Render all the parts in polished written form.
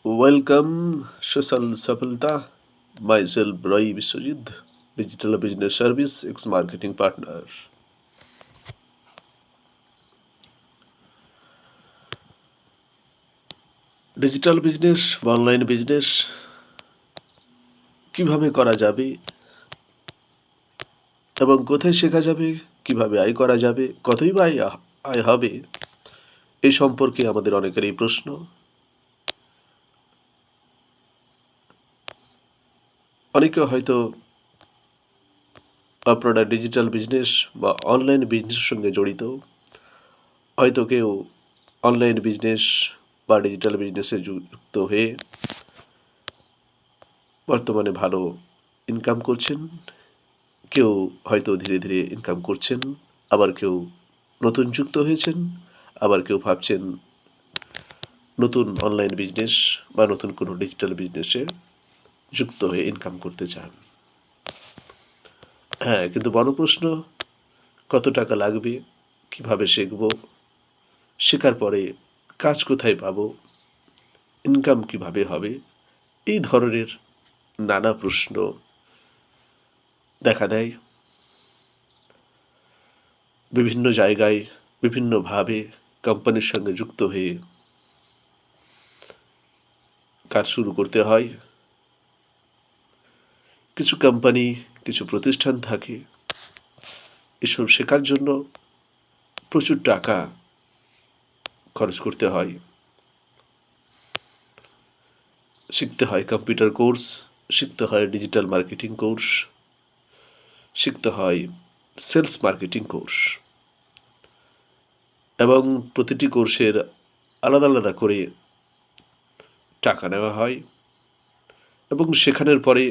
Welcome, Social Safalta. Myself, Roy Biswajit, Digital Business Service, ex-marketing partner. Digital business বা online business কিভাবে করা যাবে এবং কোথায় শেখা যাবে, কিভাবে আয় করা যাবে, কতই বা আয় হবে, এই সম্পর্কে আমাদের অনেকেরই প্রশ্ন। অনেকে হয়তো আপনারা ডিজিটাল বিজনেস বা অনলাইন বিজনেসের সঙ্গে জড়িত, হয়তো কেউ অনলাইন বিজনেস বা ডিজিটাল বিজনেসে যুক্ত হয়ে বর্তমানে ভালো ইনকাম করছেন, কেউ হয়তো ধীরে ধীরে ইনকাম করছেন, আবার কেউ নতুন যুক্ত হয়েছেন, আবার কেউ ভাবছেন নতুন অনলাইন বিজনেস বা নতুন কোনো ডিজিটাল বিজনেসে যুক্ত হয়ে ইনকাম করতে চান। হ্যাঁ, কিন্তু বড় প্রশ্ন, কত টাকা লাগবে, কিভাবে শিখব, শেখার পরে কাজ কোথায় পাবো, ইনকাম কিভাবে হবে, এই ধরনের নানা প্রশ্ন দেখা দেয়। বিভিন্ন জায়গায় বিভিন্নভাবে কোম্পানির সঙ্গে যুক্ত হয়ে কাজ শুরু করতে হয়। কিছু কোম্পানি, কিছু প্রতিষ্ঠান থাকে, এসব শেখার জন্য প্রচুর টাকা খরচ করতে হয়। শিখতে হয় কম্পিউটার কোর্স, শিখতে হয় ডিজিটাল মার্কেটিং কোর্স, শিখতে হয় সেলস মার্কেটিং কোর্স, এবং প্রতিটি কোর্সের আলাদা আলাদা করে টাকা নেওয়া হয় এবং শেখানোর পরে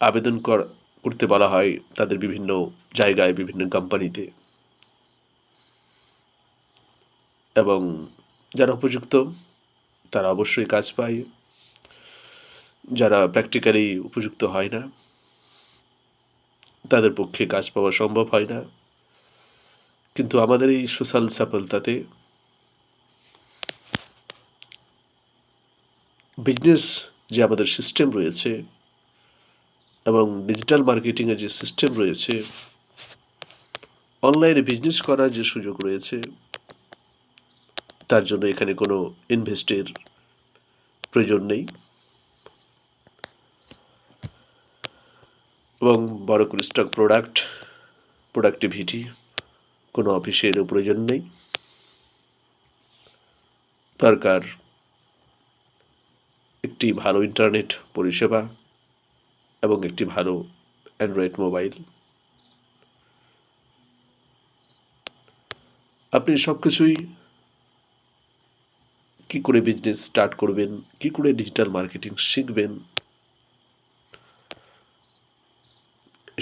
আবেদন করতে বলা হয় তাদের বিভিন্ন জায়গায়, বিভিন্ন কোম্পানিতে, এবং যারা উপযুক্ত তারা অবশ্যই কাজ পায়। যারা প্র্যাকটিক্যালি উপযুক্ত হয় না, তাদের পক্ষে কাজ পাওয়া সম্ভব হয় না। কিন্তু আমাদের এই সোশ্যাল সফলতাতে বিজনেস যে আমাদের সিস্টেম রয়েছে এবং ডিজিটাল মার্কেটিংয়ের যে সিস্টেম রয়েছে, অনলাইনে বিজনেস করার যে সুযোগ রয়েছে, তার জন্য এখানে কোনো ইনভেস্টের প্রয়োজন নেই এবং বড় কোনো স্টক প্রোডাক্টিভিটি, কোনো অফিসেরও প্রয়োজন নেই। দরকার একটি ভালো ইন্টারনেট পরিষেবা এবং একটি ভালো অ্যান্ড্রয়েড মোবাইল। আপনি সব কিছুই কী করে বিজনেস স্টার্ট করবেন, কী করে ডিজিটাল মার্কেটিং শিখবেন,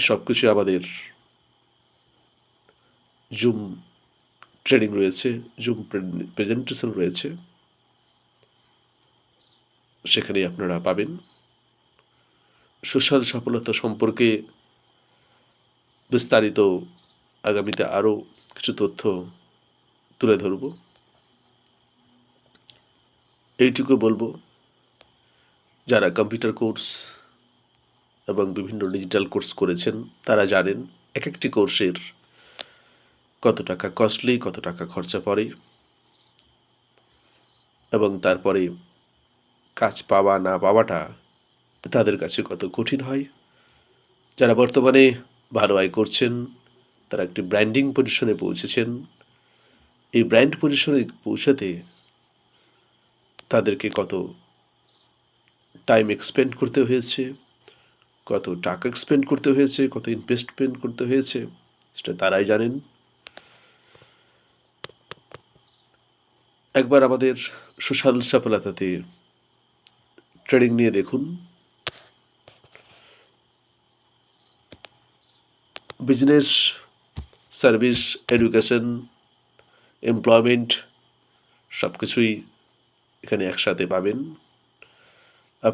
সব কিছু আমাদের জুম ট্রেনিং রয়েছে, জুম প্রেজেন্টেশন রয়েছে, সেখানেই আপনারা পাবেন। সোশ্যাল সফলতা সম্পর্কে বিস্তারিত আগামীতে আরও কিছু তথ্য তুলে ধরব। এইটুকু বলবো, যারা কম্পিউটার কোর্স এবং বিভিন্ন ডিজিটাল কোর্স করেছেন তারা জানেন এক একটি কোর্সের কত টাকা কস্টলি, কত টাকা খরচা পড়ে, এবং তারপরে কাজ পাওয়া না পাওয়াটা তাদের কাছে কত কঠিন হয়। যারা বর্তমানে ভালো আয় করছেন, তারা একটি ব্র্যান্ডিং পজিশনে পৌঁছেছেন। এই ব্র্যান্ড পজিশনে পৌঁছাতে তাদেরকে কত টাইম এক্সপেন্ড করতে হয়েছে, কত টাকা এক্সপেন্ড করতে হয়েছে, কত ইনভেস্টমেন্ট করতে হয়েছে, সেটা তারাই জানেন। একবার আমাদের সোশ্যাল সফলতাতে ট্রেনিং নিয়ে দেখুন। বিজনেস, সার্ভিস, এডুকেশন, এমপ্লয়মেন্ট সব কিছুই এখানে একসাথে পাবেন।